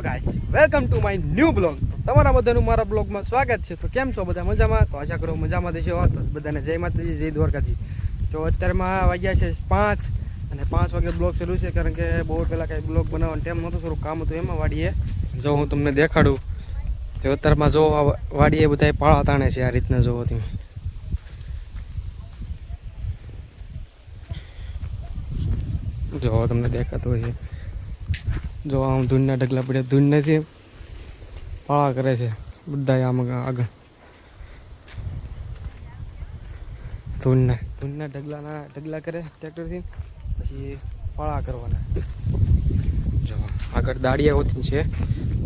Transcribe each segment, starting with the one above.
Guys welcome to my new blog. તમારા બધાનું મારા બ્લોગમાં સ્વાગત છે. તો કેમ છો બધા? મજામાં? તો આશા કરો મજામાં દેશો. તો બધાને જય માતાજી, જય દ્વારકાજી. તો અત્યારમાં વાગ્યા છે 5 અને 5 વાગે બ્લોગ શરૂ છે, કારણ કે બહુ પહેલાં કાંઈ બ્લોગ બનાવવાનો ટાઈમ નહોતો, થોડું કામ હતું એમાં વાડીએ. જો હું તમને દેખાડું તો અત્યારમાં જો વાડીએ બધા પાળા તાણે છે આ રીતના. જોવો તમે, જો તમને દેખાતું હોય છે. જો આમ ધૂળના ઢગલા પડ્યા, ધૂળ નથી, પાળા કરે છે બધા આમ આગળ. ધૂળના ઢગલા કરે ટ્રેક્ટરથી, પછી પાળા કરવાના. જો આગળ દાળિયા હોતી છે,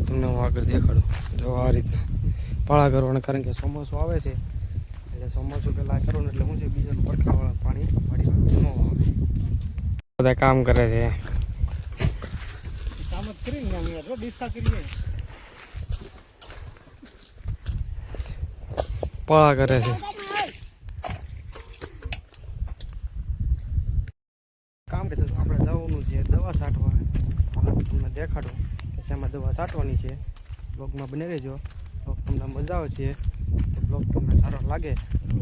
તમને હું આગળ દેખાડું. જો આ રીતના પાળા કરવાના, કારણ કે ચોમાસું આવે છે એટલે ચોમાસું પહેલાં કરવાનું, એટલે શું છે બીજાનું પડખાવાળા પાણી વાડીમાં ન આવે. બધા કામ કરે છે. પાળા કરે છે. કામ કે આપણે દવાનું છે, દવા છાંટવા. તમને દેખાડું કે શેમાં દવા છાંટવાની છે. બ્લોગમાં બની રહેજો. બ્લોગ તમને મજા આવે છે, બ્લોગ તમને સારો લાગે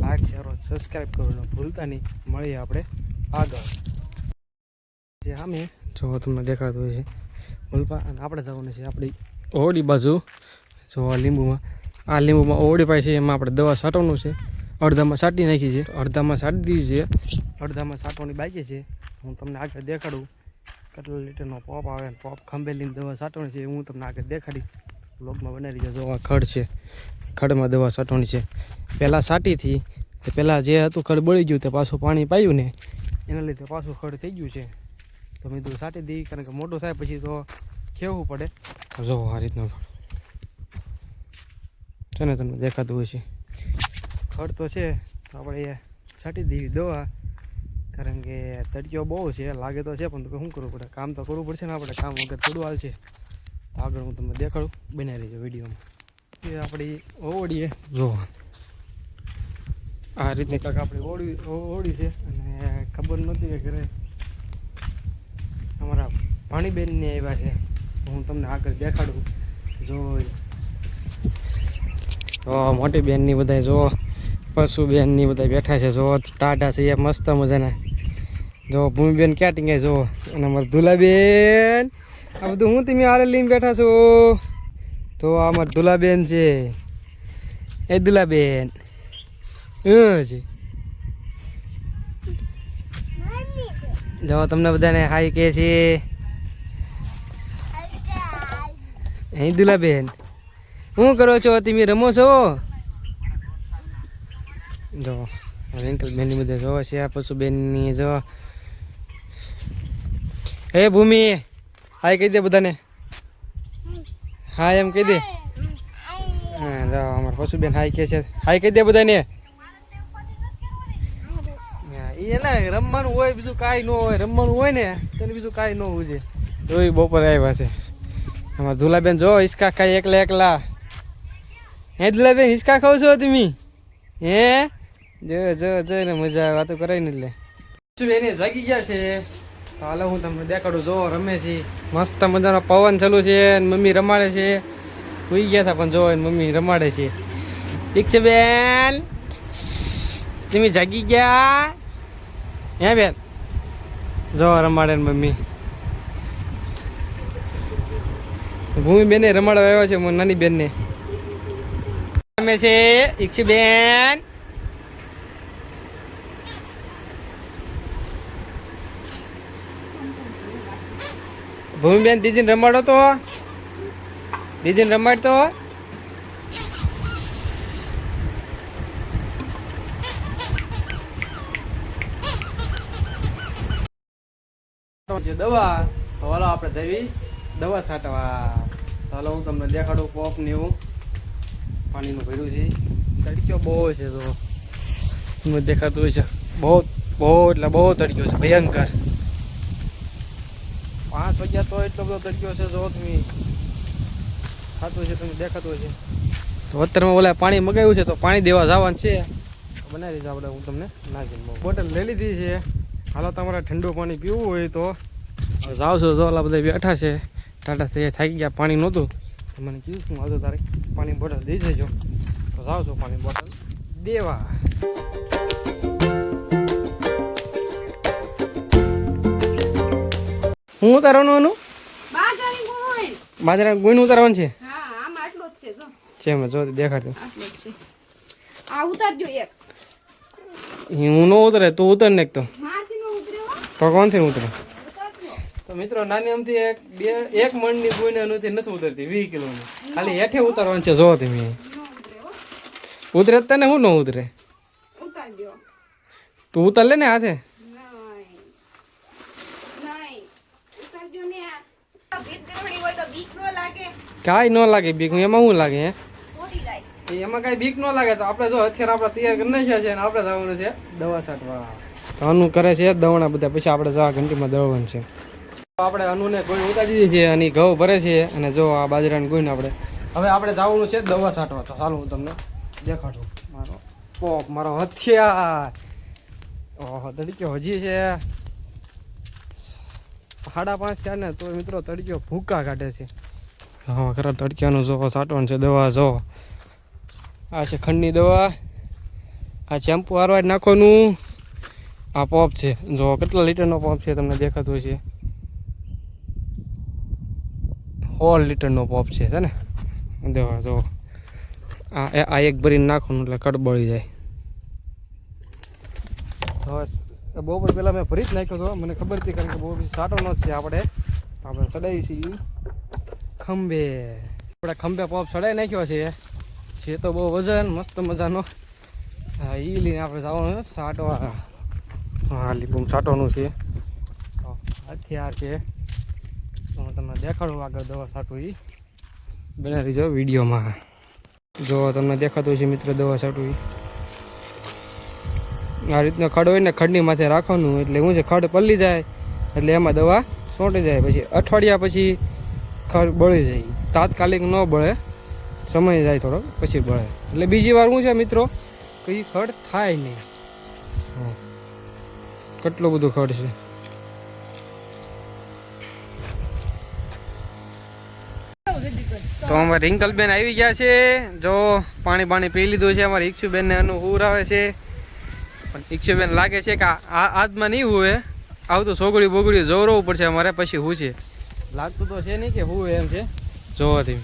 લાઈક શેર સબસ્ક્રાઈબ કરવાનું ભૂલતા નહીં. મળીએ આપણે આગળ. જે સામે જો તમને દેખાતું હોય છે મુલપા, અને આપણે જવાનું છે આપણી ઓડી બાજુ. જો આ લીંબુમાં ઓડી પાય છે, એમાં આપણે દવા છાંટવાનું છે. અડધામાં છાંટી નાખી છે, અડધામાં છાંટી દીધી છે, અડધામાં છાંટવાની બાકી છે. હું તમને આગળ દેખાડું કેટલા લીટરનો પોપ આવે, પોપ ખંભેલીને દવા છાંટવાની છે, હું તમને આગળ દેખાડી. બ્લોગમાં બનાવી દીધો. જો આ ખડ છે, ખડમાં દવા છાંટવાની છે. પહેલાં છાંટીથી તે પહેલાં જે હતું ખડ બળી ગયું, તે પાછું પાણી પાયું ને એના લીધે પાછું ખડ થઈ ગયું છે. તો મેં તો છાંટી દઈ, કારણ કે મોટું થાય પછી તો ખેવું પડે. જો આ રીતનું છે ને, તમને દેખાતું હોય છે ખડ તો છે, તો આપણે એ છાંટી દેવી દવા, કારણ કે તડક્યો બહુ છે, લાગે તો છે પણ તો શું કરવું પડે, કામ તો કરવું પડશે ને આપણે. કામ વગર થોડું હાલ છે. આગળ હું તમને દેખાડું, બનાવી રહીજો વિડીયોમાં. એ આપણી ઓવડીએ જો આ રીતની કાંક આપણી ઓળી છે, અને ખબર નહોતી કે ઘરે અમારા ભાણીબેનને આવ્યા છે. હું તમને આગળ દેખાડું. જો મોટી બેનની બધા જો પશુ બેનની બધા બેઠા છે. જો ટાઢા છે એ મસ્ત મજાના. જો ભૂમિબેન ક્યાં ટીંગાય જો, અને અમારા ધુલાબેન આ બધું હું તમે હારે લઈને બેઠા છો. તો આ અમારા ધુલાબેન છે. એ ધુલાબેન છે. જો તમને બધાને હાય કહે છે. અહીં દુલાબેન શું કરો છો તમે? રમો છો? જો રિંકલ બેનની બધા જો છે, આ પશુબેનની જો. હે ભૂમિ હાય કહી દે બધાને. હાય એમ કહી દે. હા જો અમારા પશુબેન હાય કહે છે. હાય કહી દે બધાને. એ ને રમવાનું હોય, બીજું કાંઈ ન હોય. રમવાનું હોય ને તેને બીજું કાંઈ ન હોય છે. જોઈ બપોરે આવ્યા છે. આમાં ધુલાબેન જો હિંચકા ખાઈ એકલા. હે ધુલાબેન હિંચકા ખાવ છો તમે? હે જો ને મજા વાતો કરાય ને. એટલે એને જાગી ગયા છે. હાલો હું તમને દેખાડું. જો રમે છે મસ્ત મજાનો પવન ચાલુ છે, મમ્મી રમાડે છે. સુઈ ગયા હતા પણ જો મમ્મી રમાડે છે. ઠીક છે બેન, તમે જાગી ગયા? હે બેન જો રમાડે ને મમ્મી. ભૂમિ બેને રમાડવા આવ્યો છે નાની બેનને. રમે છે ઈક્ષી બેન. ભૂમિ બેન દીદીને રમાડો તો, દીદીને રમાડતો. દવા તો હાલો આપણે જવી દવા છાંટવા. ચાલો હું તમને દેખાડું. પોપ ને એવું પાણીનું ભર્યું છે. તડક્યો બહુ છે, તો તમને દેખાતું હોય છે. બહુ એટલે બહુ તડક્યો છે, ભયંકર. 5 વાગ્યા તો એટલો બધો તડક્યો છે. જો તમે થતું છે, તમને દેખાતું હોય છે. તો અત્યારમાં ઓલા પાણી મગાવ્યું છે, તો પાણી દેવા જવાનું છે. બનાવી દીધું આપણે. હું તમને નાખી બોટલ લઈ લીધી છે. હાલો તમારે ઠંડુ પાણી પીવું હોય તો જાઓ છો. જો ઓલા બધા બેઠા છે ટાટા થઈ થાકી ગયા, પાણી નહોતું તો મને કીધું હું આવતો તારે પાણી બોટલ દઈ જજો, તો જાઉં છું પાણી બોટલ દેવા. હું ઉતારવાનું એનું બાજરા ગુણ ઉતારવાનું છે. છે મેં જો દેખાડતો હું ન ઉતરે તું ઉતર ને તો કોણથી ઉતરે. તો મિત્રો નાની અમથી એક મણની ગુઈને નથી ઉતરતી 20 કિલોની, ખાલી હેઠે ઉતારવાનું છે. જો તમે ઉતરે તને હું ન ઉતરે, તું ઉતાર લે ને હાથે. કાંઈ ન લાગે બીક, એમાં શું લાગે હે, એમાં કઈ બીક ન લાગે. તો આપણે જો અત્યારે આપણે તૈયાર કરી નાખ્યા છે અને આપણે જવાનું છે દવા છાંટવા. તો અનુ કરે છે દવણા બધા, પછી આપણે જવા ઘંટીમાં દળવાનું છે. આપણે અનુને કોઈ ઉતારી દીધી છે અને ઘઉં ભરે છે, અને જો આ બાજરાની ગોઈને આપણે જવાનું છે દવા છાંટવા. તો ચાલો હું તમને દેખાડું મારો પોપ, મારો હથિયાર. ઓહો તડક્યો હજી છે 5:30 થયા ને તો મિત્રો તડક્યો ભૂકા કાઢે છે. હા ખરા તડક્યાનું જો છાંટવાનું છે દવા. જો આ છે ખંડની દવા, આ શેમ્પુ હારવા નાખવાનું. આ પોપ છે, જો કેટલા લીટરનો પોપ છે તમને દેખાતો હોય છે, 100 લીટરનો પોપ છે ને દવા. જો આ એક ભરીને નાખવાનું એટલે કડબળી જાય. તો બપોર પહેલાં મેં ભરી જ નાખ્યો હતો, મને ખબર હતી કારણ કે બહુ પછી છાંટવાનો જ છે. આપણે ચડાવી છીએ ખંભે, આપણે ખંભે પોપ ચડાવી નાખ્યો છે તો બહુ વજન મસ્ત મજાનો. હા એ લઈને આપણે જવાનું છાંટવા. હા લીંબુ છાંટવાનું છે, હથિયાર છે. હું તમને દેખાડું આગળ દવા છાંટવું એ બનાવી જાઓ વિડીયોમાં. જો તમને દેખાતું છે મિત્ર દવા છાંટવું આ રીતનો ખડ હોય ને ખડની માથે રાખવાનું, એટલે શું છે ખડ પલળી જાય એટલે એમાં દવા છોંટી જાય. પછી અઠવાડિયા પછી ખડ બળી જાય, તાત્કાલિક ન બળે, સમય જાય થોડો પછી બળે. એટલે બીજી વાર શું છે મિત્રો કે એ ખડ થાય નહીં. કેટલું બધું ખડ છે. તો અમારે રિંકલબેન આવી ગયા છે, જો પાણી પી લીધું છે. અમારે ઈક્ષુબેનને એનું હુર આવે છે, પણ ઈક્ષુબેન લાગે છે કે આજમાં નહીં હુવે, આવતું સોગડી બોગડી જોરવું પડશે અમારે પછી હું છે. લાગતું તો છે નહીં કે હું એમ છે. જોવાથી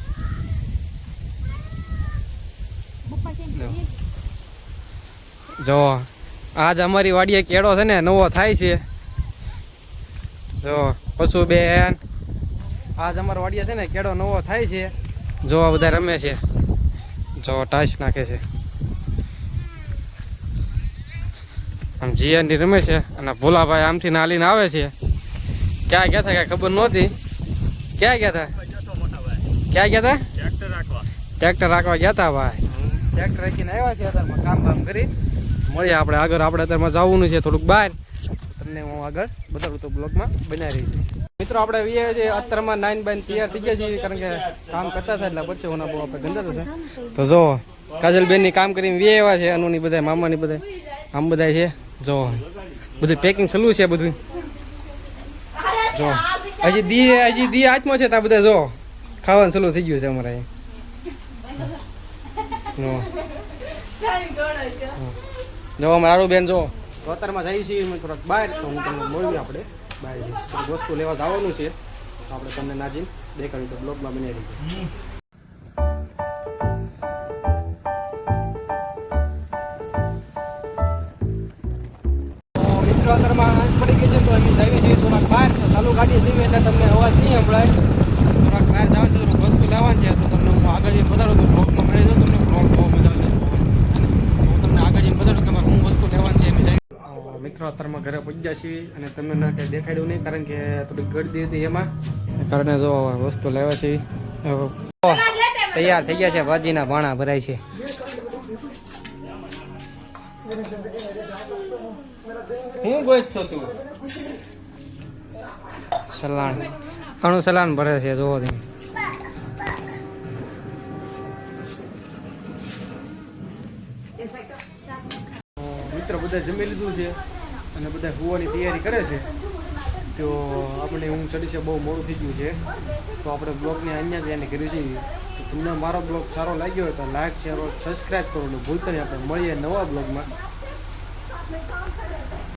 જો આજ અમારી વાડીએ કેળો છે ને નવો થાય છે. જો પશુબેન આજ અમારા વાડીએ છે ને કેળો નવો થાય છે. જો આ બધા રમે છે, જો ટાઈસ નાખે છે. આમ જીયાની રમે છે અને ભોલાભાઈ આમથી નાલીને આવે છે. ક્યાં ગયા હતા કાંઈ ખબર નહોતી. ક્યાં ગયા હતા ટ્રેક્ટર રાખવા ગયા હતા ભાઈ. ટ્રેક્ટર રાખીને આવ્યા છે, અત્યારમાં કામ કરી મળીએ આપણે આગળ. આપણે અત્યારમાં જવાનું છે થોડુંક બહાર, તમને હું આગળ બતાવું તો બ્લોગમાં બનાવી રહી છે. મિત્રો આપણે છે અત્યારમાં 9 બાય તૈયાર થઈ ગયા છીએ, કારણ કે કામ કરતા હતા એટલે પછી બહુ આપણે ગંદા હતા. તો જો કાજલબેનની કામ કરીને આવ્યા છે, અનુની બધા મામાની બધા આમ બધા છે. જો બધું પેકિંગ ચાલુ છે બધું. જો હજી દી હાથમાં છે ત્યાં બધા જો ખાવાનું ચાલુ થઈ ગયું છે અમારે. જો અમારે આરુબેન જો અત્યારમાં જઈએ છીએ થોડાક બહાર, તો હું તમને મળ્યું આપણે બહાર થોડીક વસ્તુ લેવા જવાનું છે. આપણે તમને નાજીને દેખાડ્યું તો બ્લોગમાં બનાવી દીધું. મિત્રો અત્યારમાં આંચ પડી ગઈ છે તો અમે જઈએ છીએ થોડાક બહાર. તો ચાલુ ગાડી જઈએ એટલે તમને અવાજ નહીં સંભળાય. થોડાક બહાર જવાનું છે, થોડુંક વસ્તુ લેવાની છે. તો તમને હું આગળ જઈને બતાડું તો બ્લોગમાં મળી જાઉં. તમને બ્લોગ બહુ મજા આવે. હું તમને આગળ જઈને બતાડું તમારે હું વસ્તુ લેવાની છે. મિત્રો અત્યારમાં ઘરે પહોંચ્યા છીએ અને તમને ના કંઈ દેખાડ્યું નહીં, કારણ કે થોડીક ગળદી હતી એમાં કારણે જો વસ્તુ લેવા છે. તૈયાર થઈ ગયા છે, ભાજીના ભાણા ભરાય છે. હું ગોઈ છો તું? સલાણ ઘણું સલાણ ભરે છે જોવો તમે. મિત્રો બધા જમી લીધું છે અને બધા હુવાની તૈયારી કરે છે. તો આપણે ઊંઘ ચડી છે, બહુ મોડું થઈ ગયું છે, તો આપણે બ્લોગને અહીંયા જ એને કર્યું છે. તો તમને મારો બ્લોગ સારો લાગ્યો હોય તો લાઈક શેર સબસ્ક્રાઈબ કરવાનું ભૂલતા નહીં. આપણે મળીએ નવા બ્લોગમાં.